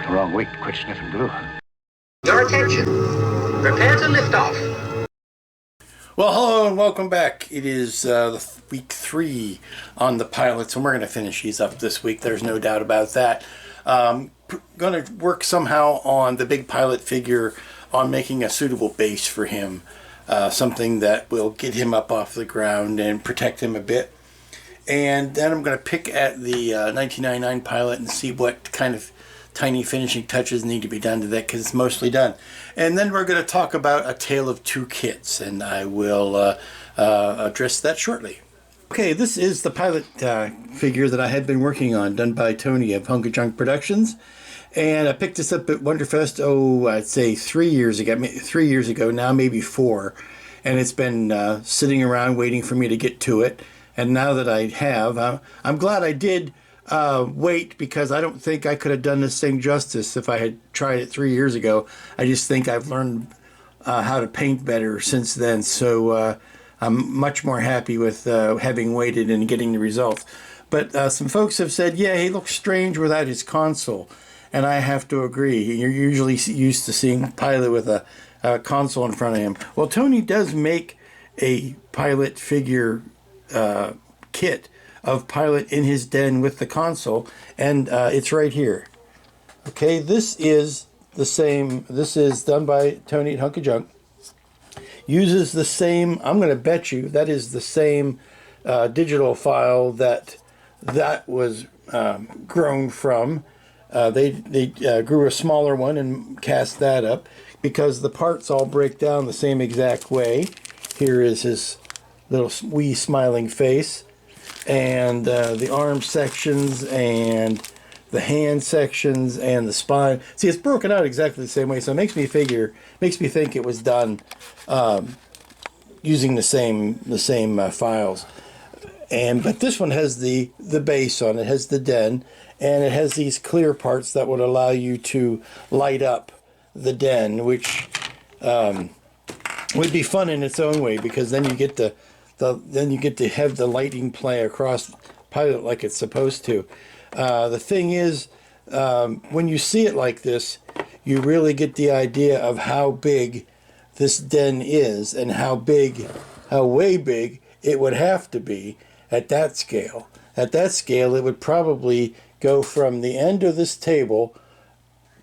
Wrong week to quit sniffing glue. Your attention. Prepare to lift off. Well, hello and welcome back. It is week 3 on the pilots, and we're going to finish these up this week. There's no doubt about that. Going to work somehow on the big pilot figure, on making a suitable base for him, something that will get him up off the ground and protect him a bit. And then I'm going to pick at the 1999 pilot and see what kind of tiny finishing touches need to be done to that, because it's mostly done. And then we're going to talk about A Tale of Two Kits, and I will address that shortly. Okay, this is the pilot figure that I had been working on, done by Tony of Hunk Junk Productions. And I picked this up at Wonderfest, I'd say 3 years ago, now maybe 4. And it's been sitting around waiting for me to get to it. And now that I have, I'm glad I did wait, because I don't think I could have done this thing justice if I had tried it 3 years ago. I just think I've learned how to paint better since then. So I'm much more happy with having waited and getting the results. But some folks have said, yeah, he looks strange without his console. And I have to agree. You're usually used to seeing a pilot with a console in front of him. Well, Tony does make a pilot figure kit of pilot in his den with the console, and it's right here. Okay, this is the same. This is done by Tony at Hunk Junk. Uses the same, I'm going to bet you that is the same digital file that was grown from. They grew a smaller one and cast that up, because the parts all break down the same exact way. Here is his little wee smiling face, and the arm sections and the hand sections and the spine. See, it's broken out exactly the same way, so it makes me think it was done using the same files. But this one has the base on it, has the den, and it has these clear parts that would allow you to light up the den, which would be fun in its own way, because then you get to have the lighting play across pilot like it's supposed to. The thing is, when you see it like this, you really get the idea of how big this den is, and how way big it would have to be at that scale. At that scale, it would probably go from the end of this table,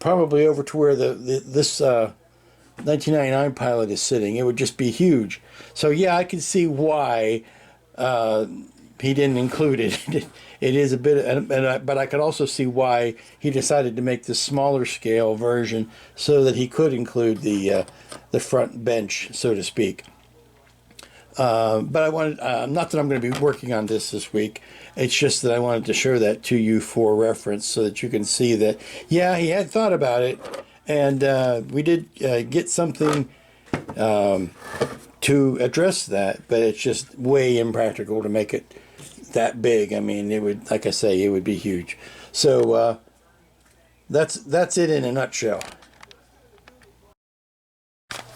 probably over to where this 1999 pilot is sitting. It would just be huge. So yeah, I can see why he didn't include it. It is a bit, but I could also see why he decided to make this smaller scale version, so that he could include the front bench, so to speak. But I wanted, not that I'm going to be working on this week. It's just that I wanted to show that to you for reference, so that you can see that, yeah, he had thought about it, and we did get something to address that, but it's just way impractical to make it that big. I mean, it would, like I say, it would be huge. So that's it in a nutshell.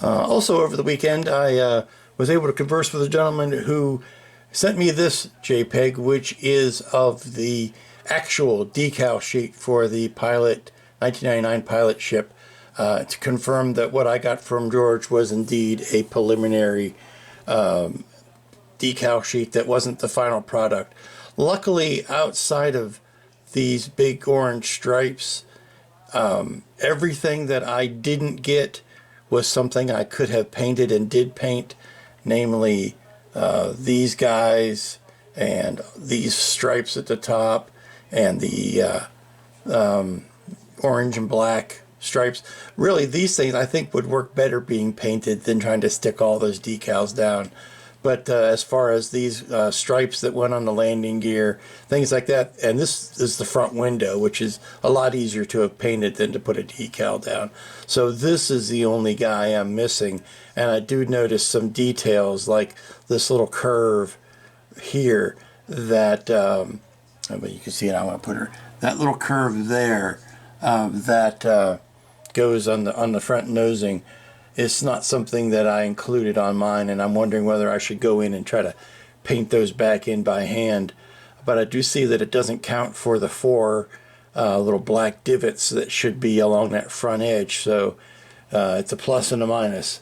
Also, over the weekend, I was able to converse with a gentleman who sent me this JPEG, which is of the actual decal sheet for the pilot 1999 pilot ship, to confirm that what I got from George was indeed a preliminary decal sheet that wasn't the final product. Luckily, outside of these big orange stripes, everything that I didn't get was something I could have painted and did paint, namely these guys and these stripes at the top and the orange and black stripes. Really, these things I think would work better being painted than trying to stick all those decals down. But as far as these stripes that went on the landing gear, things like that, and this is the front window, which is a lot easier to have painted than to put a decal down. So this is the only guy I'm missing, and I do notice some details like this little curve here that, but you can see it, I want to put her, that little curve there that goes on the front nosing. It's not something that I included on mine, and I'm wondering whether I should go in and try to paint those back in by hand. But I do see that it doesn't count for the 4 little black divots that should be along that front edge. So it's a plus and a minus.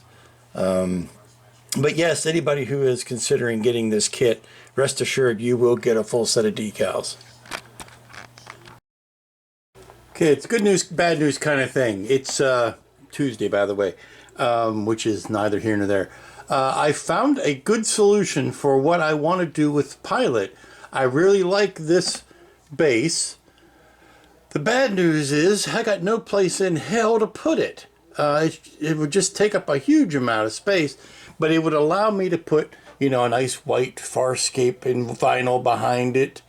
But yes, anybody who is considering getting this kit, rest assured you will get a full set of decals. Okay, it's good news, bad news kind of thing. It's Tuesday, by the way, which is neither here nor there. I found a good solution for what I want to do with Pilot. I really like this base. The bad news is I got no place in hell to put it. It would just take up a huge amount of space, but it would allow me to put, you know, a nice white Farscape in vinyl behind it.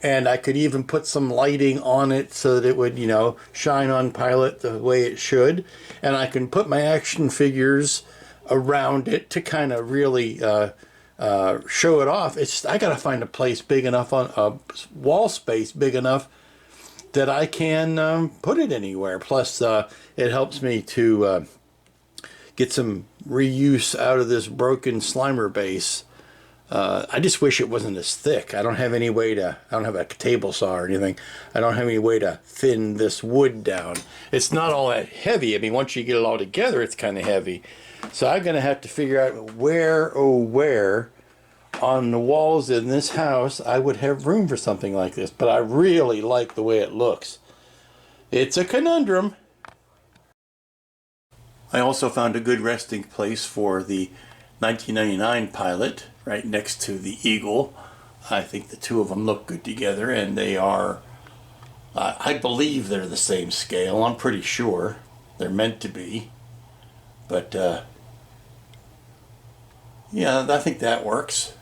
And I could even put some lighting on it so that it would, you know, shine on Pilot the way it should. And I can put my action figures around it to kind of really show it off. It's just, I got to find a place big enough, on a wall space big enough that I can put it anywhere. Plus, it helps me to get some reuse out of this broken Slimer base. I just wish it wasn't as thick. I don't have any way to, I don't have a table saw or anything. I don't have any way to thin this wood down. It's not all that heavy. I mean, once you get it all together, it's kind of heavy. So I'm going to have to figure out where, oh, where on the walls in this house I would have room for something like this. But I really like the way it looks. It's a conundrum. I also found a good resting place for the 1999 Pilot right next to the Eagle. I think the two of them look good together, and they are, I believe they're the same scale. I'm pretty sure they're meant to be. But yeah, I think that works.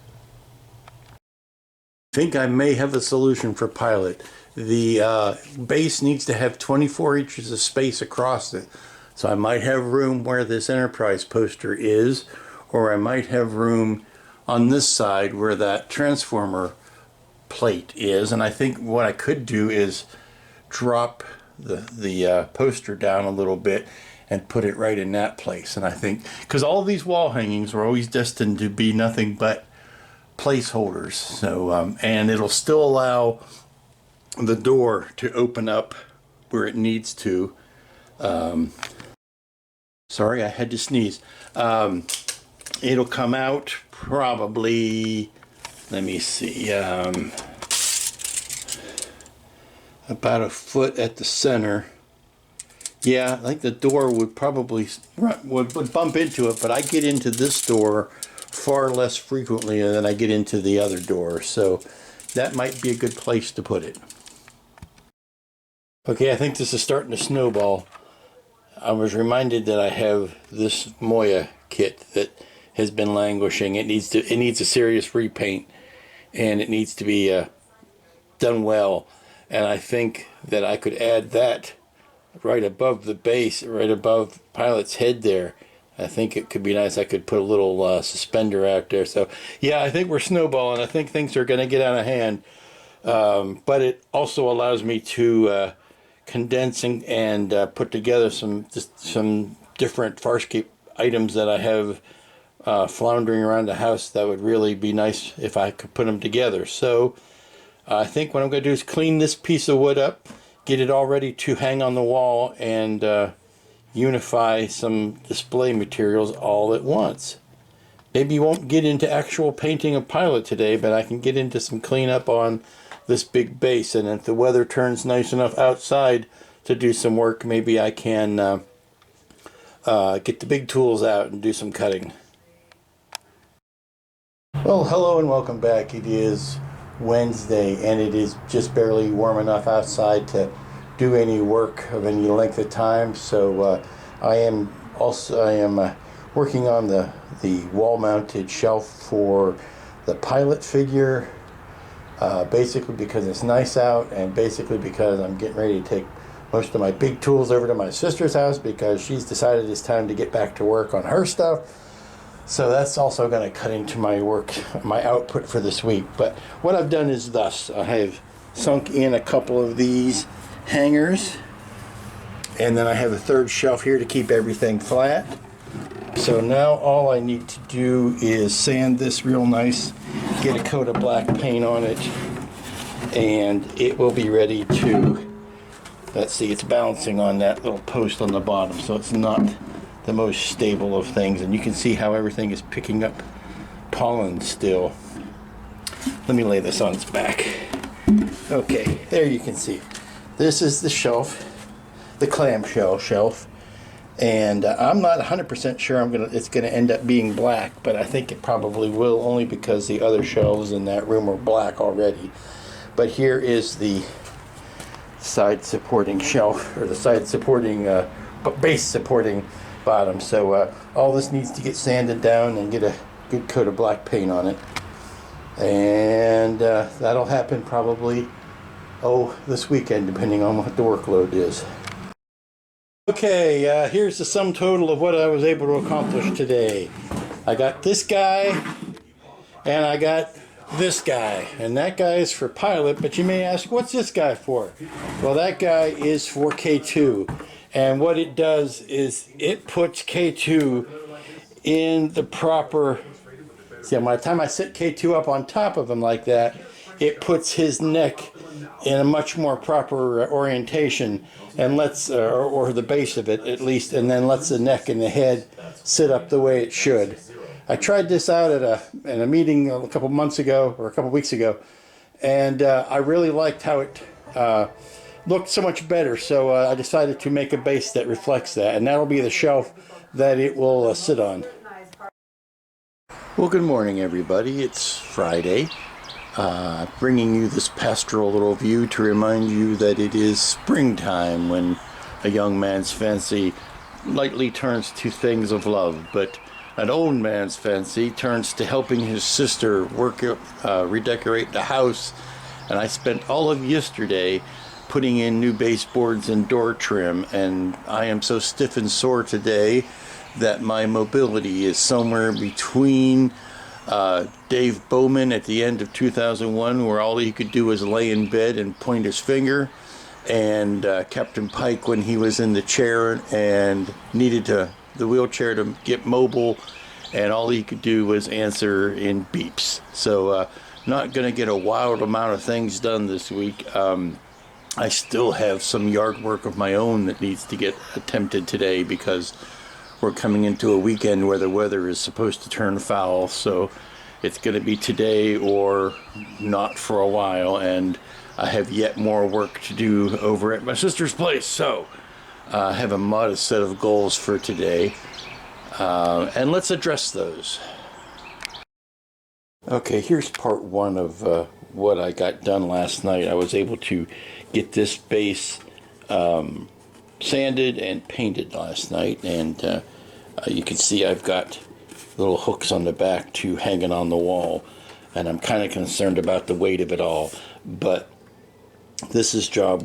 I think I may have a solution for Pilot. The base needs to have 24 inches of space across it. So I might have room where this Enterprise poster is, or I might have room on this side where that transformer plate is. And I think what I could do is drop the poster down a little bit and put it right in that place. And I think, because all of these wall hangings are always destined to be nothing but placeholders. So, and it'll still allow the door to open up where it needs to. Sorry, I had to sneeze. It'll come out probably, let me see, about a foot at the center. Yeah, I think the door would probably would bump into it, but I get into this door far less frequently than I get into the other door, so that might be a good place to put it. Okay, I think this is starting to snowball. I was reminded that I have this Moya kit that has been languishing. It needs a serious repaint, and it needs to be done well. And I think that I could add that right above the base, right above Pilot's head there. I think it could be nice. I could put a little suspender out there. So yeah, I think we're snowballing. I think things are going to get out of hand. But it also allows me to condense and put together some different Farscape items that I have floundering around the house that would really be nice if I could put them together. So I think what I'm going to do is clean this piece of wood up, get it all ready to hang on the wall, and unify some display materials all at once. Maybe you won't get into actual painting a Pilot today, but I can get into some cleanup on this big base, and if the weather turns nice enough outside to do some work, maybe I can get the big tools out and do some cutting. Well, hello and welcome back. It is Wednesday, and it is just barely warm enough outside to do any work of any length of time. So I am working on the wall-mounted shelf for the Pilot figure. Basically because it's nice out, and basically because I'm getting ready to take most of my big tools over to my sister's house because she's decided it's time to get back to work on her stuff. So that's also going to cut into my output for this week. But what I've done is thus. I have sunk in a couple of these hangers, and then I have a third shelf here to keep everything flat. So now all I need to do is sand this real nice, get a coat of black paint on it, and it will be ready to Let's see, it's balancing on that little post on the bottom, so it's not the most stable of things. And you can see how everything is picking up pollen still. Let me lay this on its back. Okay, there you can see. This is the shelf, the clamshell shelf. And I'm not 100% sure it's gonna end up being black, but I think it probably will, only because the other shelves in that room are black already. But here is the side supporting shelf, or the side supporting, base supporting bottom. So all this needs to get sanded down and get a good coat of black paint on it. And that'll happen probably, this weekend, depending on what the workload is. Okay, here's the sum total of what I was able to accomplish today. I got this guy, and I got this guy. And that guy is for pilot, but you may ask, what's this guy for? Well, that guy is for K2. And what it does is it puts K2 in the proper... See, by the time I set K2 up on top of him like that, it puts his neck in a much more proper orientation, and lets, or the base of it at least, and then lets the neck and the head sit up the way it should. I tried this out in a meeting a couple months ago, or a couple weeks ago, and I really liked how it looked so much better, so I decided to make a base that reflects that, and that'll be the shelf that it will sit on. Well, good morning, everybody. It's Friday. Bringing you this pastoral little view to remind you that it is springtime, when a young man's fancy lightly turns to things of love, but an old man's fancy turns to helping his sister redecorate the house. And I spent all of yesterday putting in new baseboards and door trim, and I am so stiff and sore today that my mobility is somewhere between Dave Bowman at the end of 2001, where all he could do was lay in bed and point his finger, and Captain Pike when he was in the chair and needed the wheelchair to get mobile, and all he could do was answer in beeps. So not going to get a wild amount of things done this week. I still have some yard work of my own that needs to get attempted today, because we're coming into a weekend where the weather is supposed to turn foul, so it's going to be today or not for a while, and I have yet more work to do over at my sister's place. So I have a modest set of goals for today, and let's address those. Okay, here's part one of what I got done last night. I was able to get this base sanded and painted last night, and you can see I've got little hooks on the back to hang it on the wall, and I'm kind of concerned about the weight of it all, but this is job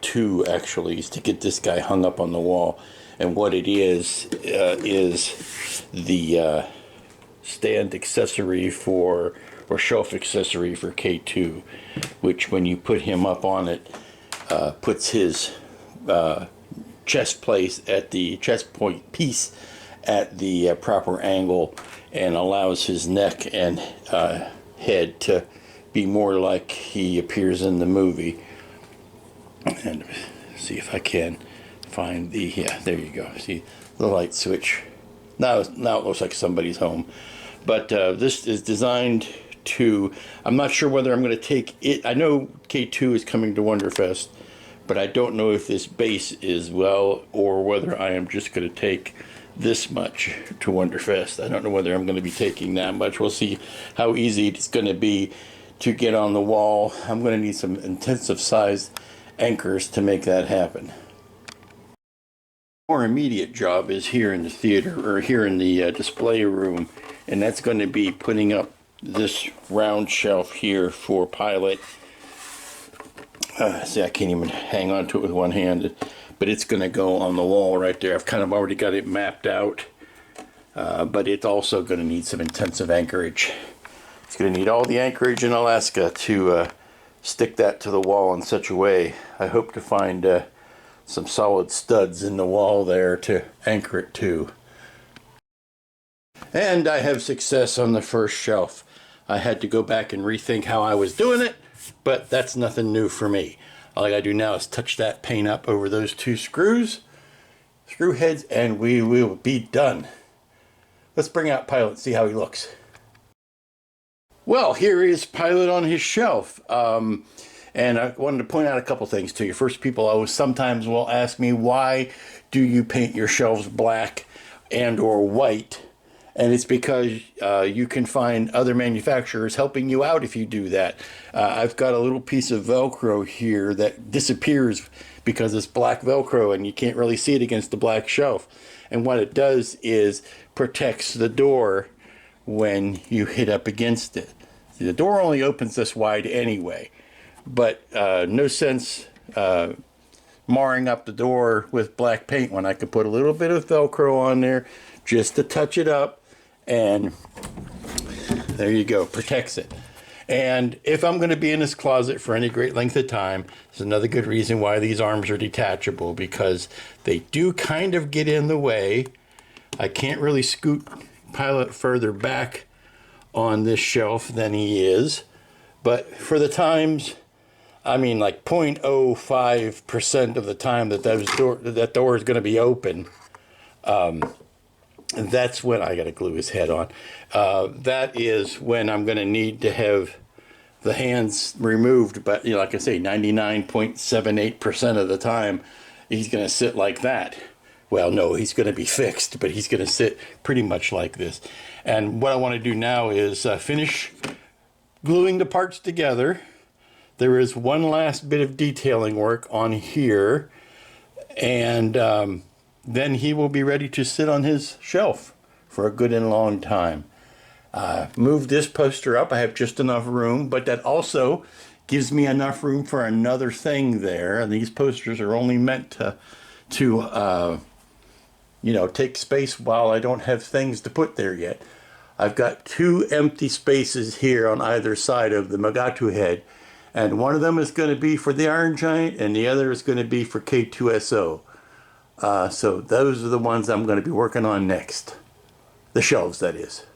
two actually, is to get this guy hung up on the wall. And what it is the stand accessory or shelf accessory for K2, which when you put him up on it, puts his chest point piece at the proper angle, and allows his neck and head to be more like he appears in the movie. And see if I can find there you go. See the light switch. Now it looks like somebody's home. But this is designed to, I'm not sure whether I'm going to take it. I know K2 is coming to Wonderfest, but I don't know if this base is or whether I am just going to take this much to Wonderfest. I don't know whether I'm going to be taking that much. We'll see how easy it's going to be to get on the wall. I'm going to need some intensive sized anchors to make that happen. More immediate job is here in the theater, or here in the display room, and that's going to be putting up this round shelf here for Pilot. See, I can't even hang on to it with one hand, but it's going to go on the wall right there. I've kind of already got it mapped out, but it's also going to need some intensive anchorage. It's going to need all the anchorage in Alaska to stick that to the wall in such a way. I hope to find some solid studs in the wall there to anchor it to. And I have success on the first shelf. I had to go back and rethink how I was doing it, but that's nothing new for me. All I gotta do now is touch that paint up over those two screw heads, and we will be done. Let's bring out Pilot and see how he looks. Well, here is Pilot on his shelf. And I wanted to point out a couple things to you. First, people always sometimes will ask me, why do you paint your shelves black and or white? And it's because you can find other manufacturers helping you out if you do that. I've got a little piece of Velcro here that disappears because it's black Velcro and you can't really see it against the black shelf. And what it does is protects the door when you hit up against it. The door only opens this wide anyway, but no sense marring up the door with black paint when I could put a little bit of Velcro on there just to touch it up, and there you go, protects it. And if I'm going to be in this closet for any great length of time, it's another good reason why these arms are detachable, because they do kind of get in the way. I can't really scoot Pilot further back on this shelf than he is, but for the times, I mean like 0.05% of the time that that door is going to be open, that's when I got to glue his head on. That is when I'm going to need to have the hands removed, but like I say, 99.78% of the time he's going to sit like that. Well, no, he's going to be fixed, but he's going to sit pretty much like this. And what I want to do now is finish gluing the parts together. There is one last bit of detailing work on here, and then he will be ready to sit on his shelf for a good and long time. Move this poster up. I have just enough room, but that also gives me enough room for another thing there. And these posters are only meant to take space while I don't have things to put there yet. I've got two empty spaces here on either side of the Magatu head, and one of them is going to be for the Iron Giant and the other is going to be for K2SO. So those are the ones I'm going to be working on next. The shelves, that is.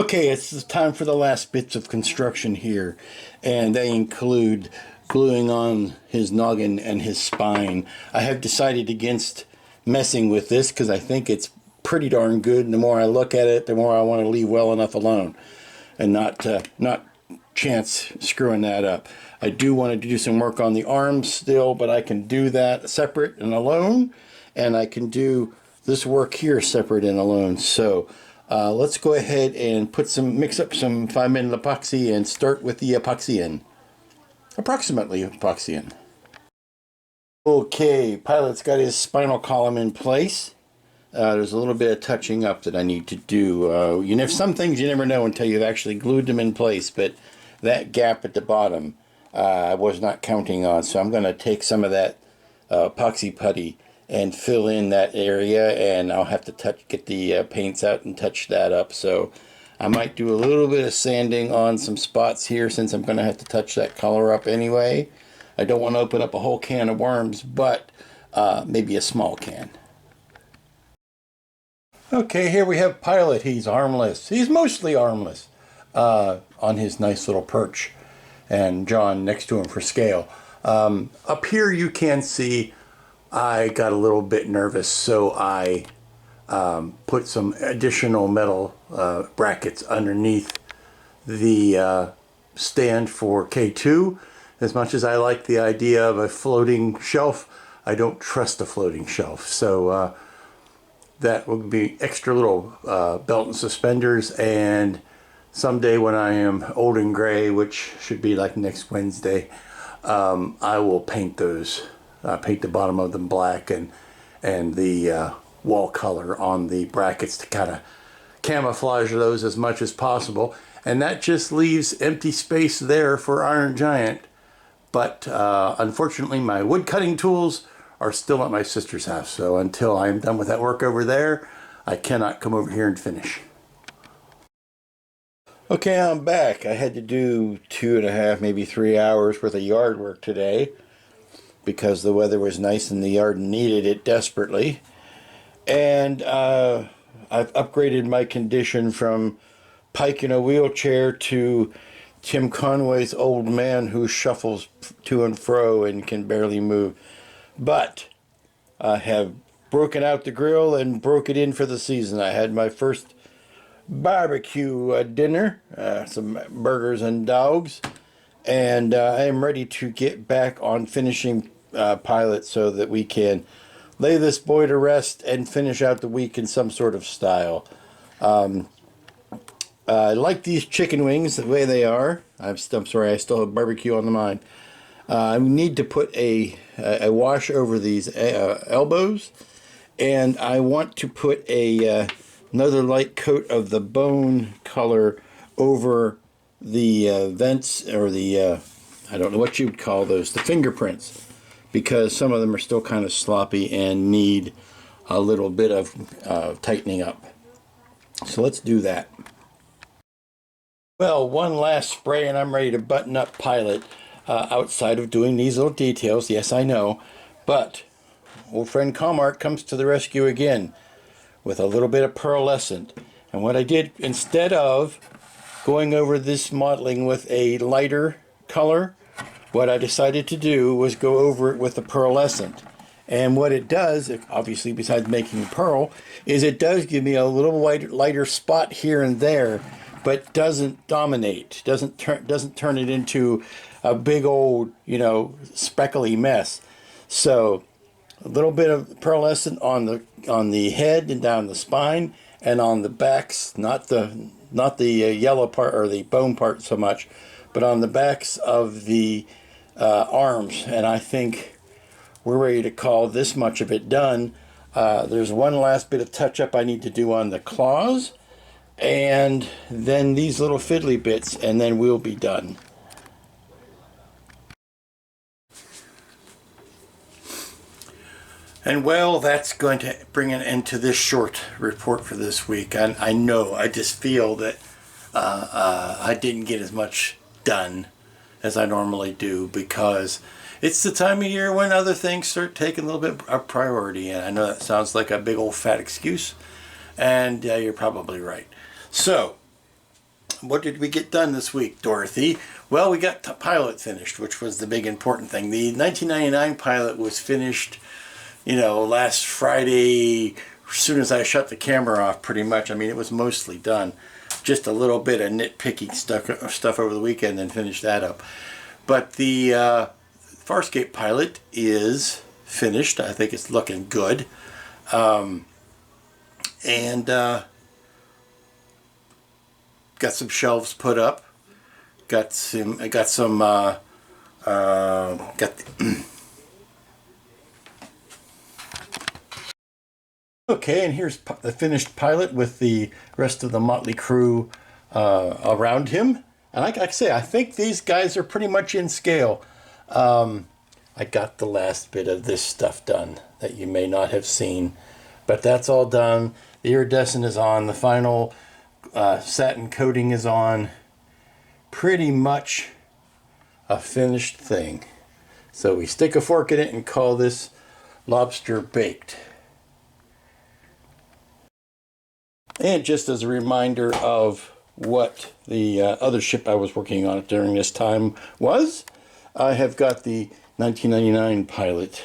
Okay, it's time for the last bits of construction here, and they include gluing on his noggin and his spine. I have decided against messing with this because I think it's pretty darn good, and the more I look at it, the more I want to leave well enough alone and not chance screwing that up. I do want to do some work on the arms still, but I can do that separate and alone, and I can do this work here separate and alone. So let's go ahead and mix up some 5-minute epoxy and start with the epoxy approximately epoxy. Okay, Pilot's got his spinal column in place. There's a little bit of touching up that I need to do. Some things you never know until you've actually glued them in place, but that gap at the bottom I was not counting on, so I'm going to take some of that epoxy putty and fill in that area, and I'll have to get the paints out and touch that up. So I might do a little bit of sanding on some spots here since I'm going to have to touch that color up anyway. I don't want to open up a whole can of worms, but maybe a small can. Okay, here we have Pilot. He's armless. He's mostly armless on his nice little perch, and John next to him for scale. Up here you can see I got a little bit nervous, so I put some additional metal brackets underneath the stand for K2. As much as I like the idea of a floating shelf, I don't trust a floating shelf. So that will be extra little belt and suspenders, and someday when I am old and gray, which should be like next Wednesday, I will paint those. Paint the bottom of them black and the wall color on the brackets to kind of camouflage those as much as possible. And that just leaves empty space there for Iron Giant. But unfortunately, my wood cutting tools are still at my sister's house. So until I'm done with that work over there, I cannot come over here and finish. Okay, I'm back. I had to do 2.5, maybe 3 hours worth of yard work today, because the weather was nice and the yard needed it desperately. And I've upgraded my condition from Pike in a wheelchair to Tim Conway's old man who shuffles to and fro and can barely move. But I have broken out the grill and broke it in for the season. I had my first barbecue dinner, some burgers and dogs, and I am ready to get back on finishing Pilot so that we can lay this boy to rest and finish out the week in some sort of style. I like these chicken wings the way they are. I'm sorry, I still have barbecue on the mind. I need to put a wash over these elbows, and I want to put another light coat of the bone color over the vents, or the I don't know what you would call those, the fingerprints, because some of them are still kind of sloppy and need a little bit of tightening up. So let's do that. Well, one last spray and I'm ready to button up Pilot, outside of doing these little details. Yes, I know, but old friend Comart comes to the rescue again with a little bit of pearlescent. And what I did, instead of going over this modeling with a lighter color, what I decided to do was go over it with the pearlescent. And what it does, obviously besides making pearl, is it does give me a little lighter spot here and there, but doesn't dominate, doesn't turn it into a big old, speckly mess. So a little bit of pearlescent on the head and down the spine, and on the backs, not the yellow part or the bone part so much, but on the backs of the arms. And I think we're ready to call this much of it done. There's one last bit of touch up I need to do on the claws, and then these little fiddly bits, and then we'll be done. And well, that's going to bring an end to this short report for this week. I know, I just feel that I didn't get as much done as I normally do, because it's the time of year when other things start taking a little bit of priority. And I know that sounds like a big old fat excuse, and you're probably right. So, what did we get done this week, Dorothy? Well, we got the Pilot finished, which was the big important thing. The 1999 Pilot was finished, last Friday, as soon as I shut the camera off, pretty much. I mean, it was mostly done. Just a little bit of nitpicking stuff over the weekend, and finished that up. But the Farscape Pilot is finished. I think it's looking good. Got some shelves put up. Okay, and here's the finished Pilot with the rest of the motley crew around him. And like I say, I think these guys are pretty much in scale. I got the last bit of this stuff done that you may not have seen, but that's all done. The iridescent is on. The final satin coating is on. Pretty much a finished thing. So we stick a fork in it and call this lobster baked. And just as a reminder of what the other ship I was working on during this time was, I have got the 1999 Pilot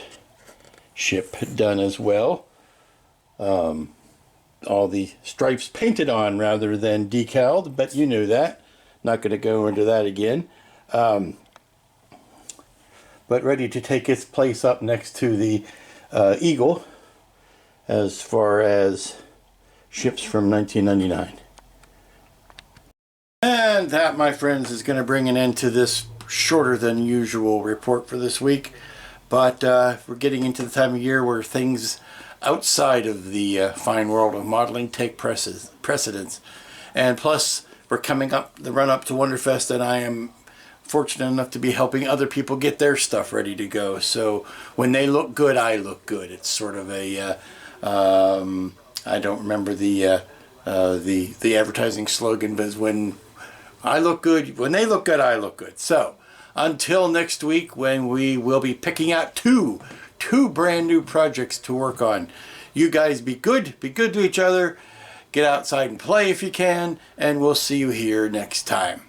ship done as well. All the stripes painted on rather than decaled, but you knew that. Not going to go into that again. But ready to take its place up next to the Eagle as far as ships from 1999. And that, my friends, is going to bring an end to this shorter than usual report for this week. But we're getting into the time of year where things outside of the fine world of modeling take precedence. And plus, we're coming up the run up to Wonderfest, and I am fortunate enough to be helping other people get their stuff ready to go. So when they look good, I look good. It's sort of a I don't remember the advertising slogan, but when I look good, when they look good, I look good. So until next week, when we will be picking out two brand new projects to work on. You guys be good to each other. Get outside and play if you can, and we'll see you here next time.